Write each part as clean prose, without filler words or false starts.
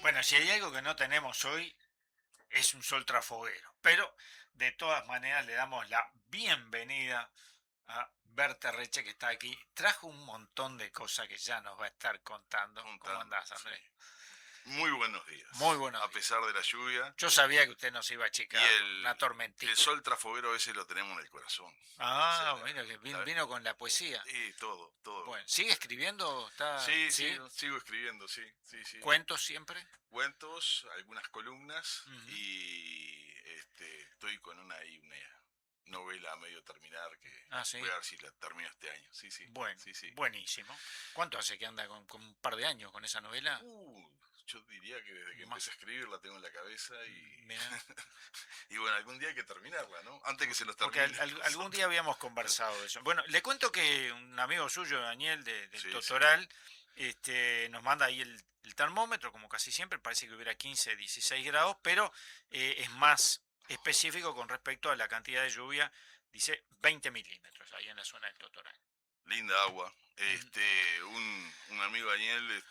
Bueno, si hay algo que no tenemos hoy es un sol trafoguero, pero de todas maneras le damos la bienvenida a Berta Reche que está aquí. Trajo un montón de cosas que ya nos va a estar contando. ¿Cómo Contando, andás, sí. Andrés? Muy buenos Muy días, buenos a días. pesar de la lluvia. Yo sabía que usted nos iba a Y achicar una el tormentita. sol trafoguero a veces lo tenemos en el corazón. O sea, Ah, mira que vino con la poesía. todo. Bueno, ¿sigue escribiendo? ¿Está, Sí, sí? sigo escribiendo, sí. ¿Cuentos siempre? Cuentos, algunas columnas Ujú. y estoy con una novela a medio terminar que Ah, sí. voy a ver si la termino este año. Bueno, Sí. buenísimo. ¿Cuánto hace que anda con un par de años con esa novela? Uh, yo diría que desde que empecé Más. a escribir la tengo en la cabeza y Mira. y bueno, algún día hay que terminarla, ¿no? Antes que se nos Porque terminen los algún día otros. habíamos conversado de eso. Bueno, le cuento que un amigo suyo, Daniel, del Sí. Totoral, nos manda ahí el termómetro, como casi siempre, parece que hubiera 15, 16 grados, pero es más específico con respecto a la cantidad de lluvia, dice 20 milímetros ahí en la zona del Totoral. Linda agua. Ujú. Un amigo Daniel,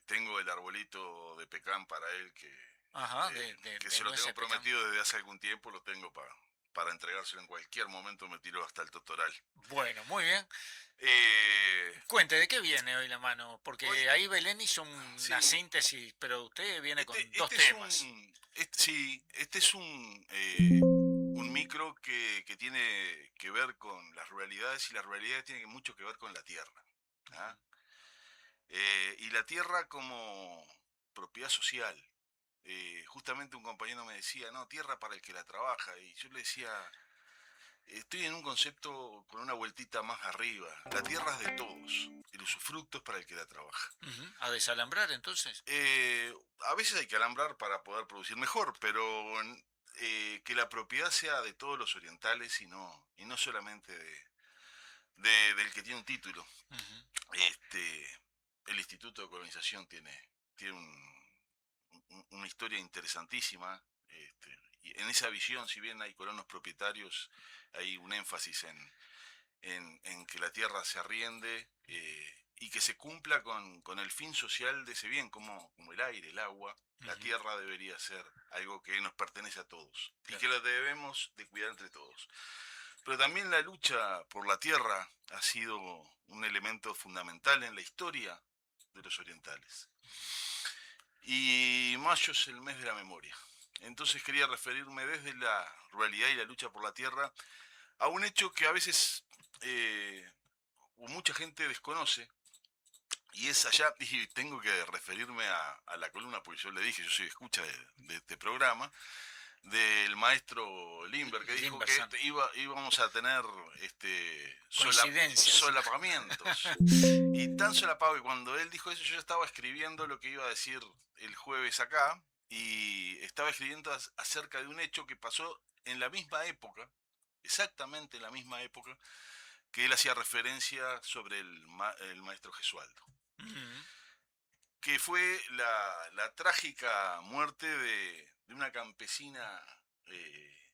tengo el arbolito de pecan para él Ajá, que de se lo tengo nueces pecan. prometido desde hace algún tiempo, lo tengo para entregárselo en cualquier momento, me tiro hasta el Totoral. Bueno, muy bien. Eh, Cuente, ¿de qué viene hoy la mano? hoy, Porque ahí Belén hizo una sí, síntesis, pero usted viene con dos este es temas. un, sí, este es un micro que tiene que ver con las ruralidades y las ruralidades tienen mucho que ver con la tierra. ¿Ah? Y la tierra como propiedad social. Justamente un compañero me decía, no, tierra para el que la trabaja. Y yo le decía, estoy en un concepto con una vueltita más arriba. La tierra es de todos. El usufructo es para el que la trabaja. Ujú. A desalambrar entonces. A veces hay que alambrar para poder producir mejor, pero que la propiedad sea de todos los orientales y no solamente del que tiene un título. Ujú. Este, el Instituto de Colonización tiene una historia interesantísima. Y en esa visión, si bien hay colonos propietarios, hay un énfasis en que la tierra se arriende y que se cumpla con el fin social de ese bien, como el aire, el agua. La Ujú. tierra debería ser algo que nos pertenece a todos y Claro. que la debemos de cuidar entre todos. Pero también la lucha por la tierra ha sido un elemento fundamental en la historia de los orientales. Y mayo es el mes de la memoria. Entonces quería referirme desde la ruralidad y la lucha por la tierra a un hecho que a veces eh, mucha gente desconoce. Y es allá, y tengo que referirme a la columna, porque yo le dije, yo soy escucha de este programa, del maestro Limber, que dijo que Limbersan. íbamos a tener Coincidencias. solapamientos. Y tan solapado que cuando él dijo eso, yo estaba escribiendo lo que iba a decir el jueves acá, y estaba escribiendo acerca de un hecho que pasó en la misma época, exactamente en la misma época, que él hacía referencia sobre el maestro Gesualdo, Ujú. que fue la trágica muerte de una campesina eh,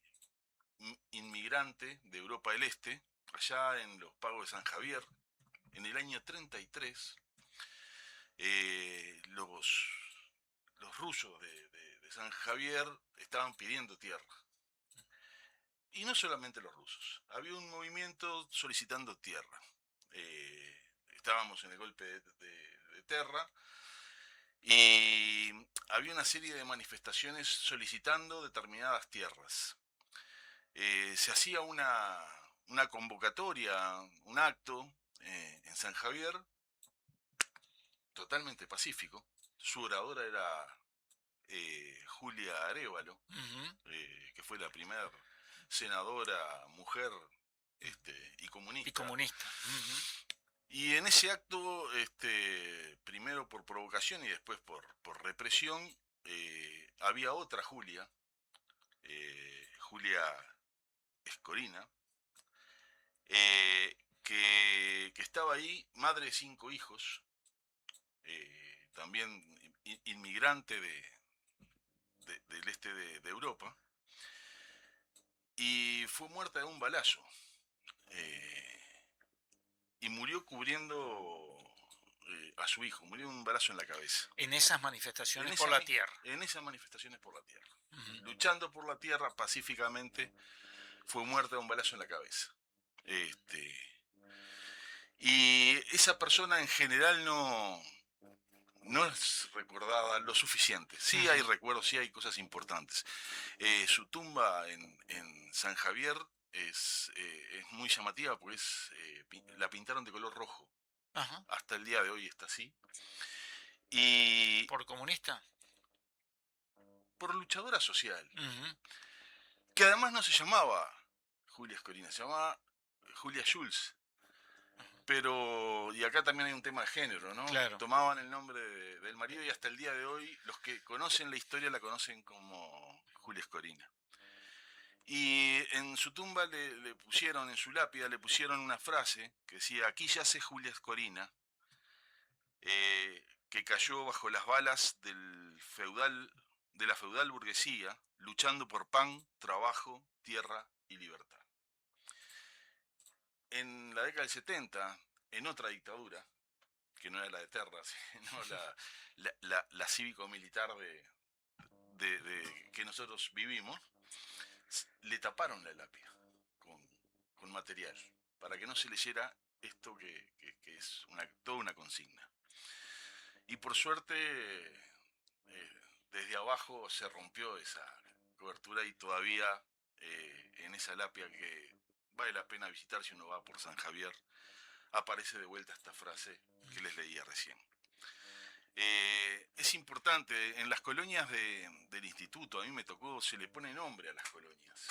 inmigrante de Europa del Este, allá en los pagos de San Javier, en el año 33. Los rusos de San Javier estaban pidiendo tierra. Y no solamente los rusos, había un movimiento solicitando tierra. Estábamos en el golpe de Terra y había una serie de manifestaciones solicitando determinadas tierras. Se hacía una convocatoria, un acto en San Javier, totalmente pacífico. Su oradora era Julia Arevalo, Ujú. que fue la primera senadora mujer y Y comunista. comunista. Ujú. Y en ese acto, primero por provocación y después por represión, había otra Julia, Julia Escorina, que estaba ahí, madre de 5 hijos, también inmigrante del este de Europa, y fue muerta de un balazo. Y murió cubriendo a su hijo, murió de un balazo en la cabeza. En esas En, manifestaciones esa por la mi- tierra. en esas manifestaciones por la tierra. Ujú. Luchando por la tierra pacíficamente, fue muerta de un balazo en la cabeza. Este, y esa persona en general no es recordada lo suficiente. Sí hay Ujú. recuerdos, sí hay cosas importantes. Su tumba en San Javier es muy llamativa porque la pintaron de color rojo. Ajá. Hasta el día de hoy está así. Y ¿Por comunista? por luchadora social, Ujú. que además no se llamaba Julia Escorina, se llamaba Julia Schulz. Pero, y acá también hay un tema de género, ¿no? Claro. Tomaban el nombre del marido y hasta el día de hoy los que conocen la historia la conocen como Julia Escorina. Y en su tumba le pusieron, en su lápida le pusieron una frase que decía, aquí yace Julia Escorina, que cayó bajo las balas de la feudal burguesía, luchando por pan, trabajo, tierra y libertad. En la década del 70, en otra dictadura, que no era la de Terra, sino la cívico-militar que nosotros vivimos, le taparon la lápida con material, para que no se leyera esto que es toda una consigna. Y por suerte, desde abajo se rompió esa cobertura y todavía en esa lápida que vale la pena visitar si uno va por San Javier, aparece de vuelta esta frase que les leía recién. Es importante, en las colonias del instituto, a mí me tocó, se le pone nombre a las colonias.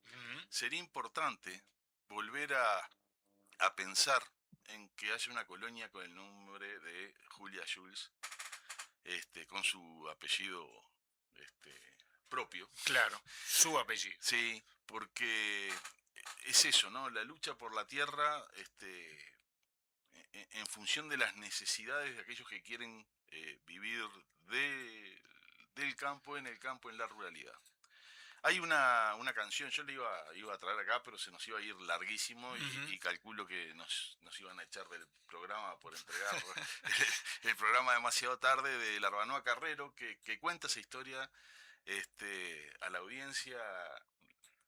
Ujú. Sería importante volver a pensar en que haya una colonia con el nombre de Julia Schulz, con su apellido propio. Claro. Su apellido. Sí, porque es eso, ¿no? La lucha por la tierra, en función de las necesidades de aquellos que quieren vivir del campo, en el campo, en la ruralidad. Hay una canción, yo la iba a traer acá, pero se nos iba a ir larguísimo Ujú. y calculo que nos iban a echar del programa por entregar el programa demasiado tarde de Larbanoa Carrero, que cuenta esa historia a la audiencia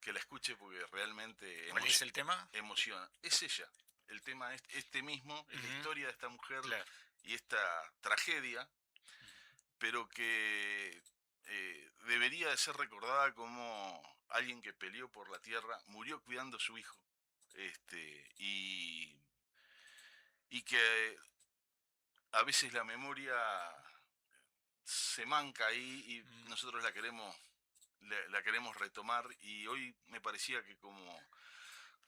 que la escuche porque realmente ¿Cuál es el tema? emociona. Es ella, el tema es este mismo, es la Ujú. historia de esta mujer Claro. y esta tragedia, pero que debería de ser recordada como alguien que peleó por la tierra, murió cuidando a su hijo, este, y, y que a veces la memoria se manca ahí y Mm. nosotros la queremos retomar y hoy me parecía que como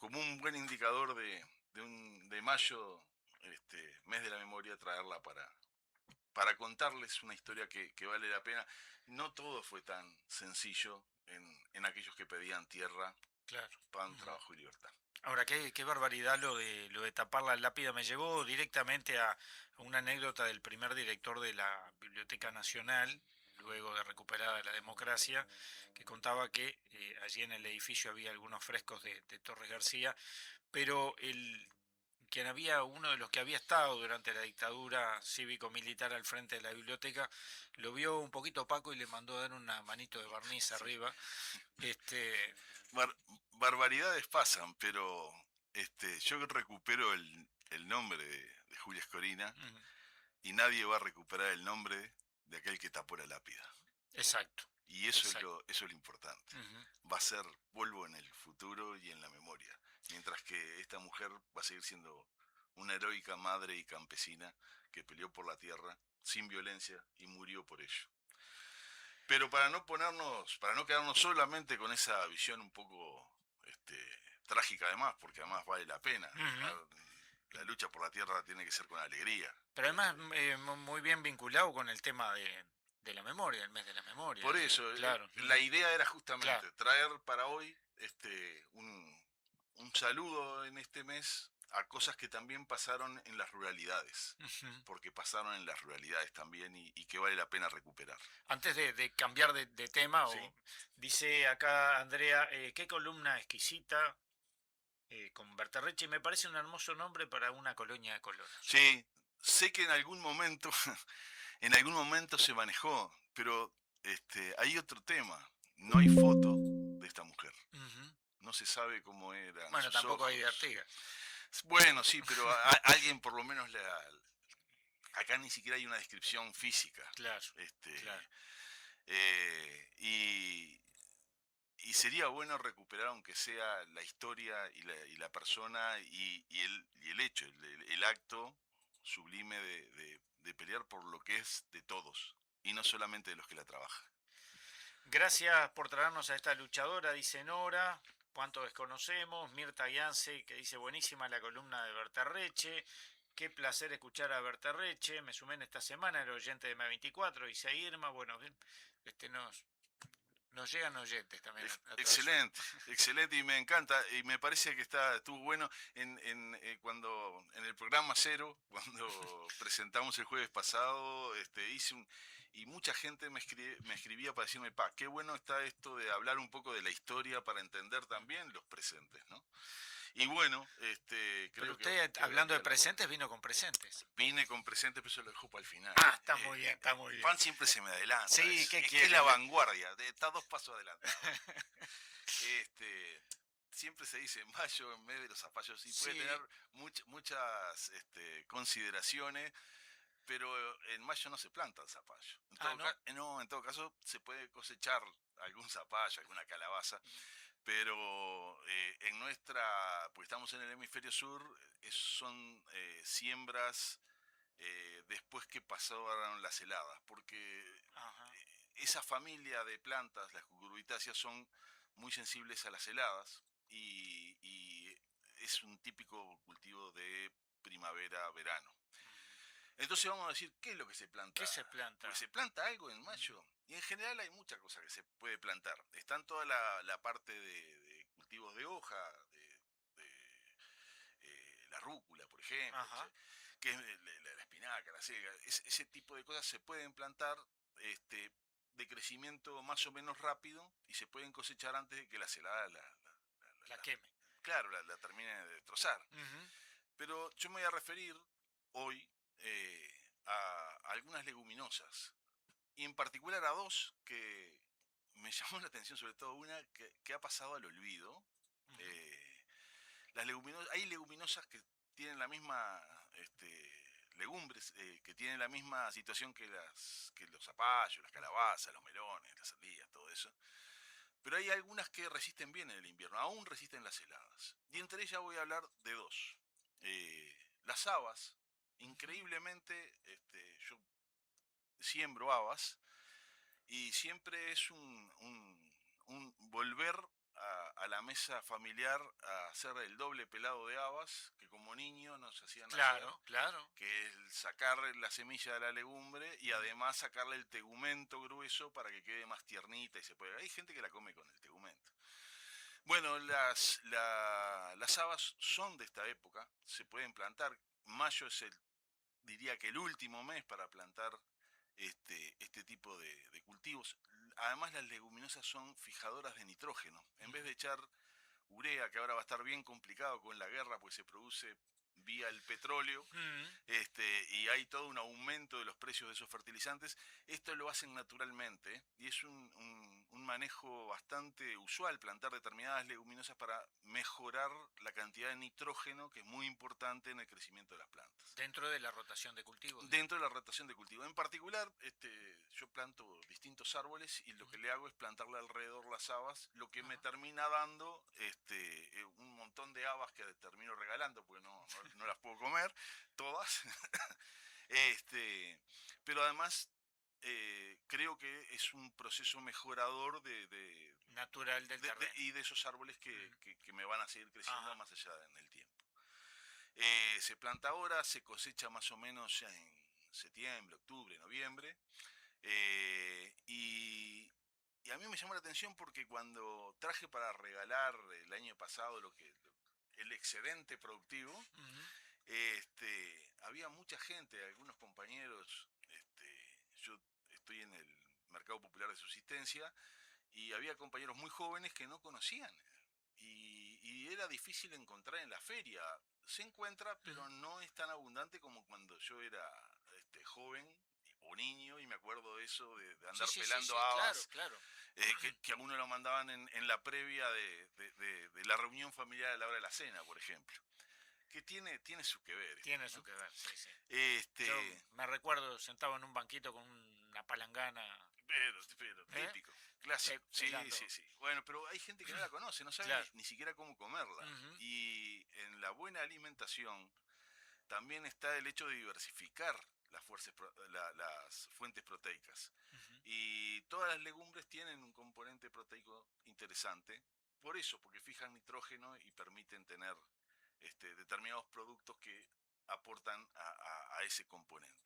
un buen indicador de mayo, mes de la memoria, traerla para contarles una historia que vale la pena. No todo fue tan sencillo en aquellos que pedían tierra, Claro. pan, Ujú. trabajo y libertad. Ahora, qué barbaridad lo de tapar la lápida. Me llevó directamente a una anécdota del primer director de la Biblioteca Nacional, luego de recuperada la democracia, que contaba que allí en el edificio había algunos frescos de Torres García, pero uno de los que había estado durante la dictadura cívico-militar al frente de la biblioteca, lo vio un poquito opaco y le mandó a dar una manito de barniz Sí. arriba. Este, Bar- barbaridades pasan, pero yo recupero el nombre de Julia Escorina mm, y nadie va a recuperar el nombre de aquel que tapó la lápida. exacto, Y exacto. eso es lo importante. Ujú. Va a ser polvo en el futuro y en la memoria. Mientras que esta mujer va a seguir siendo una heroica madre y campesina que peleó por la tierra sin violencia y murió por ello. Pero para no quedarnos solamente con esa visión un poco trágica además, porque además vale la pena. Ujú. La lucha por la tierra tiene que ser con alegría. Pero además muy bien vinculado con el tema de la memoria, el mes de la memoria. Por eso, Claro, la ujú, idea era claro, justamente traer para hoy un saludo en este mes a cosas que también pasaron en las ruralidades, ujú. porque pasaron en las ruralidades también y que vale la pena recuperar. Antes de cambiar de tema, ¿Sí? dice acá Andrea, qué columna exquisita con Berterreche, me parece un hermoso nombre para una colonia de colonos. Sí, sé que en algún momento, en algún momento se manejó, pero hay otro tema. No hay foto de esta mujer. Ujú. No se sabe cómo eran Bueno, sus tampoco hay de ojos. Artigas. Bueno, sí, pero alguien por lo menos acá ni siquiera hay una descripción física. Claro, Este, claro. eh, y, y sería bueno recuperar, aunque sea la historia y la persona y el hecho, el acto sublime de pelear por lo que es de todos y no solamente de los que la trabajan. Gracias por traernos a esta luchadora, dice Nora. Cuánto desconocemos. Mirta Gianse, que dice buenísima la columna de Berterreche. Qué placer escuchar a Berterreche. Me sumé en esta semana, el oyente de M24, dice Irma. Bueno, nos llegan oyentes también a todo eso. Excelente, excelente y me encanta y me parece que estuvo bueno cuando en el programa Cero, cuando presentamos el jueves pasado, y mucha gente me escribía para decirme, qué bueno está esto de hablar un poco de la historia para entender también los presentes, ¿no? Y bueno, Pero creo usted, que hablando de valdría la pena. presentes, vino con presentes. Vine con presentes, pero eso lo dejo para el final. Ah, está muy bien, está muy bien. Pan siempre se me adelanta, Sí, es, ¿qué es que es quiere? la vanguardia, está 2 pasos adelantado. Este, siempre se dice mayo en vez de los zapallos y puede tener Sí. muchas consideraciones, pero en mayo no se planta el zapallo. Ah, ¿no? No, en todo caso se puede cosechar algún zapallo, alguna calabaza, pero pues estamos en el hemisferio sur, son siembras después que pasaron las heladas, porque Ajá. esa familia de plantas, las cucurbitáceas, son muy sensibles a las heladas y es un típico cultivo de primavera-verano. Entonces vamos a decir, ¿qué es lo que se planta? ¿Qué se planta? Porque se planta algo en mayo. Y en general hay muchas cosas que se puede plantar. Están toda la parte de cultivos de hoja, la rúcula, por ejemplo, Ajá. que es la espinaca, la selga. Ese tipo de cosas se pueden plantar este, de crecimiento más o menos rápido y se pueden cosechar antes de que la helada La queme. claro, la termine de destrozar. Ujú. Pero yo me voy a referir hoy a algunas leguminosas y en particular a dos que me llamó la atención, sobre todo una que ha pasado al olvido. Ujú. Eh, hay leguminosas que tienen la misma legumbres, que tienen la misma situación que los zapallos, las calabazas, los melones, las sandías, todo eso. Pero hay algunas que resisten bien en el invierno, aún resisten las heladas. Y entre ellas voy a hablar de dos. Las habas, increíblemente, yo siembro habas y siempre es un volver a la mesa familiar a hacer el doble pelado de habas que como niño nos hacían hacer, Claro, claro. que es sacar la semilla de la legumbre y Ujú. además sacarle el tegumento grueso para que quede más tiernita y se puede. Hay gente que la come con el tegumento. Bueno, las habas son de esta época, se pueden plantar. Mayo es diría que el último mes para plantar este tipo de cultivos. Además las leguminosas son fijadoras de nitrógeno. En vez de echar urea, que ahora va a estar bien complicado con la guerra, pues se produce vía el petróleo, Ujú. y hay todo un aumento de los precios de esos fertilizantes, esto lo hacen naturalmente y es un manejo bastante usual plantar determinadas leguminosas para mejorar la cantidad de nitrógeno que es muy importante en el crecimiento de las plantas. Dentro de la rotación de cultivos, Dentro de la rotación de cultivo. En particular, yo planto distintos árboles y lo que le hago es plantarle alrededor las habas, lo que me Ajá. termina dando un montón de habas que termino regalando, porque no las puedo comer, todas. este, pero además creo que es un proceso mejorador Natural del terreno. y de esos árboles Ujú. que me van a seguir creciendo Ajá. más allá en el tiempo. Se planta ahora, se cosecha más o menos ya en septiembre, octubre, noviembre. Y a mí me llamó la atención porque cuando traje para regalar el año pasado el excedente productivo, Ujú. había mucha gente, algunos compañeros, yo estoy en el mercado popular de subsistencia, y había compañeros muy jóvenes que no conocían. Y era difícil encontrar en la feria. Se encuentra, pero no es tan abundante como cuando yo era joven o niño, y me acuerdo de eso, de andar pelando claro, habas, claro. que a uno lo mandaban en la previa de la reunión familiar a la hora de la cena, por ejemplo. Que tiene su que ver. Tiene ¿no? su que ver, sí, sí. Este, Yo me recuerdo sentado en un banquito con una palangana. pero típico, clásico. Sí, Pelando. sí, sí. Bueno, pero hay gente que no la conoce, no sabe Claro. ni siquiera cómo comerla. Y en la buena alimentación también está el hecho de diversificar las fuentes proteicas. Y todas las legumbres tienen un componente proteico interesante. Por eso, porque fijan nitrógeno y permiten tener determinados productos que aportan a ese componente.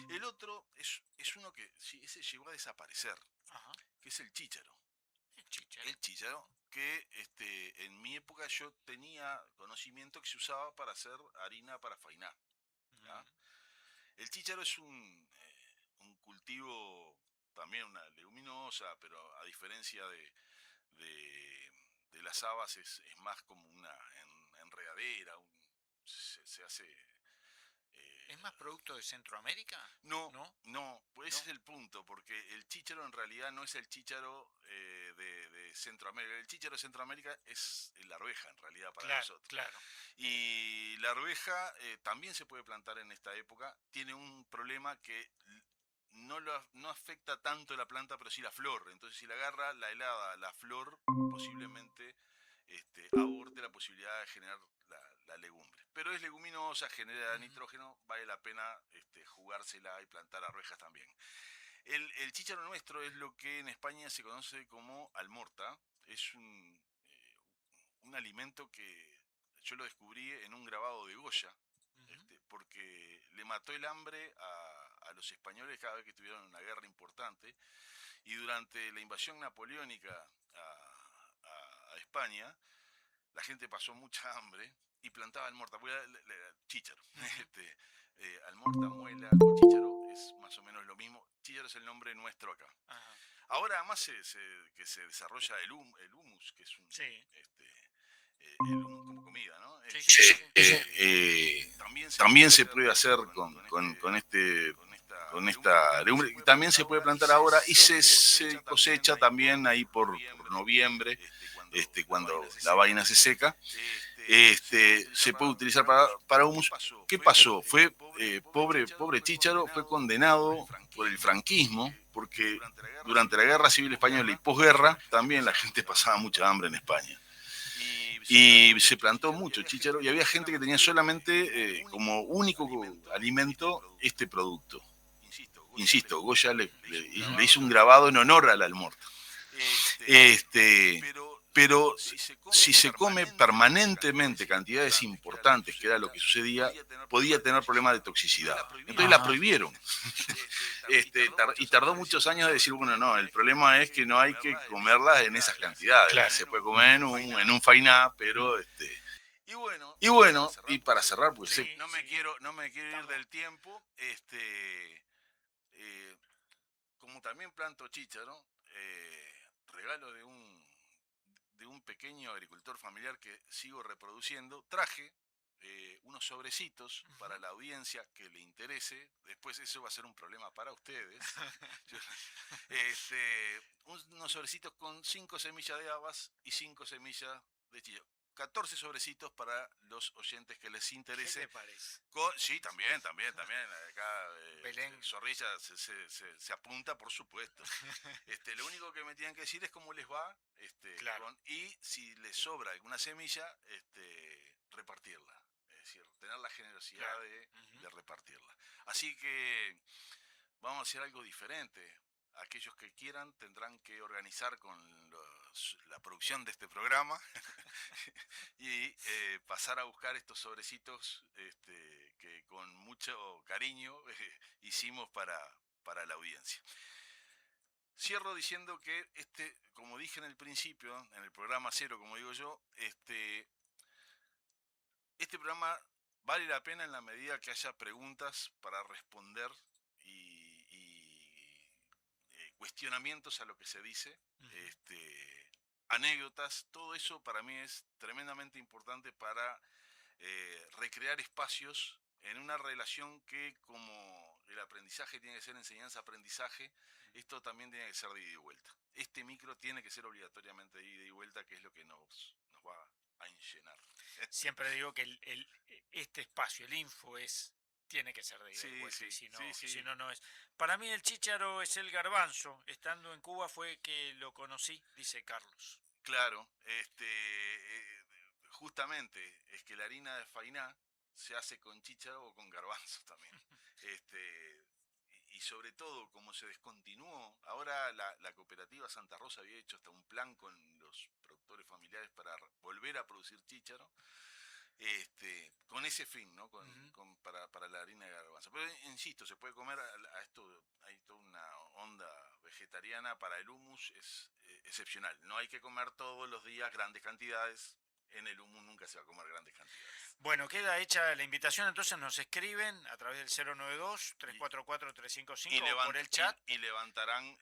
El otro es uno que ese llegó a desaparecer, Ajá. que es el chícharo. El chícharo. El chícharo, que en mi época yo tenía conocimiento que se usaba para hacer harina para fainá. ¿Ya? El chícharo es un cultivo, también una leguminosa, pero a diferencia de las habas es más como una enredadera, se hace... ¿Es más producto de Centroamérica? No, ¿No? no, pues ¿No? ese es el punto, porque el chícharo en realidad no es el chícharo de Centroamérica. El chícharo de Centroamérica es la arveja en realidad para Claro, nosotros. claro. Y la arveja también se puede plantar en esta época. Tiene un problema que no afecta tanto la planta, pero sí la flor. Entonces, si la agarra la helada, la flor, posiblemente aborte la posibilidad de generar la legumbre. Pero es leguminosa, genera nitrógeno, vale la pena jugársela y plantar arvejas también. El chícharo nuestro es lo que en España se conoce como almorta. Es un alimento que yo lo descubrí en un grabado de Goya, porque le mató el hambre a los españoles cada vez que tuvieron una guerra importante, y durante la invasión napoleónica a España, la gente pasó mucha hambre y plantaba almorta, chícharo. Almorta, muela o chícharo es más o menos lo mismo. Chícharo es el nombre nuestro acá. Ajá. Ahora además que se desarrolla el humus, que es Sí. el humus como comida, ¿no? Sí, sí, sí, También se puede hacer con esta legumbre. También se puede plantar ahora y se cosecha también ahí por noviembre, cuando la vaina se seca. Se puede utilizar para humus. ¿Qué pasó? Fue pobre chícharo fue condenado por el franquismo, porque durante la Guerra Civil Española y posguerra también la gente pasaba mucha hambre en España. Y se plantó mucho chícharo y había gente que tenía solamente como único alimento este producto. Insisto, Goya le hizo un grabado en honor a la almorta. Pero si se come permanentemente cantidades importantes, que era lo que sucedía, podía tener problemas de toxicidad. Entonces la prohibieron. Y tardó muchos años de decir, bueno, no, el problema es que no hay que comerlas en esas cantidades. Claro. Se puede comer en un fainá, pero... Y bueno, y para cerrar, pues Sí, no me quiero ir del tiempo, como también planto chícharo, regalo de un pequeño agricultor familiar que sigo reproduciendo, traje unos sobrecitos para la audiencia que le interese. Después eso va a ser un problema para ustedes. Unos sobrecitos con 5 semillas de habas y 5 semillas de chícharo. 14 sobrecitos para los oyentes que les interese. ¿Qué te parece? Sí, también. Acá Belén. Zorrilla se apunta, por supuesto. Lo único que me tienen que decir es cómo les va, Claro. y si les sobra alguna semilla, repartirla. Es decir, tener la generosidad Claro. de repartirla. Así que vamos a hacer algo diferente. Aquellos que quieran tendrán que organizar con la producción de este programa y pasar a buscar estos sobrecitos que con mucho cariño hicimos para la audiencia. Cierro diciendo que como dije en el principio, en el programa cero, como digo yo, este programa vale la pena en la medida que haya preguntas para responder y cuestionamientos a lo que se dice. anécdotas, todo eso para mí es tremendamente importante para recrear espacios en una relación que, como el aprendizaje tiene que ser enseñanza-aprendizaje, esto también tiene que ser de ida y vuelta. Este micro tiene que ser obligatoriamente de ida y vuelta, que es lo que nos va a enllenar. Siempre digo que este espacio, el info, tiene que ser de ida y Sí, vuelta, sí, y si no, sí, sí. si no, no es. Para mí el chícharo es el garbanzo. Estando en Cuba fue que lo conocí, dice Carlos. Claro, justamente es que la harina de fainá se hace con chícharo o con garbanzo también. Y sobre todo, como se descontinuó, ahora la cooperativa Santa Rosa había hecho hasta un plan con los productores familiares para volver a producir chícharo, con ese fin, ¿no? Para la harina de garbanzo. Pero insisto, se puede comer a esto, hay toda una onda vegetariana para el hummus, es excepcional. No hay que comer todos los días grandes cantidades. En el hummus nunca se va a comer grandes cantidades. Bueno, queda hecha la invitación, entonces nos escriben a través del 092-344-355 o por el chat. Y levantarán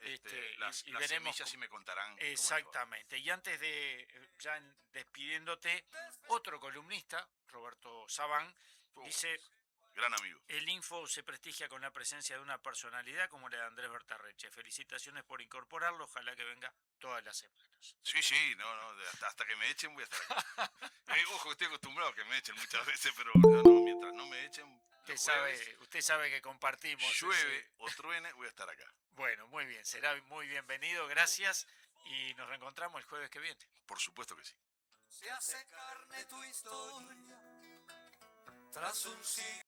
las veremos semillas y me contarán. Exactamente. Y antes de, ya despidiéndote, otro columnista, Roberto Sabán, dice: gran amigo. El info se prestigia con la presencia de una personalidad como la de Andrés Bertarreche. Felicitaciones por incorporarlo, ojalá que venga todas las semanas. Sí, no, hasta que me echen voy a estar acá. Ojo, estoy acostumbrado a que me echen muchas veces, pero no, mientras no me echen, usted sabe que compartimos. Llueve o truene, voy a estar acá. Bueno, muy bien, será muy bienvenido, gracias, y nos reencontramos el jueves que viene. Por supuesto que sí. Se hace carne tu historia tras un siglo.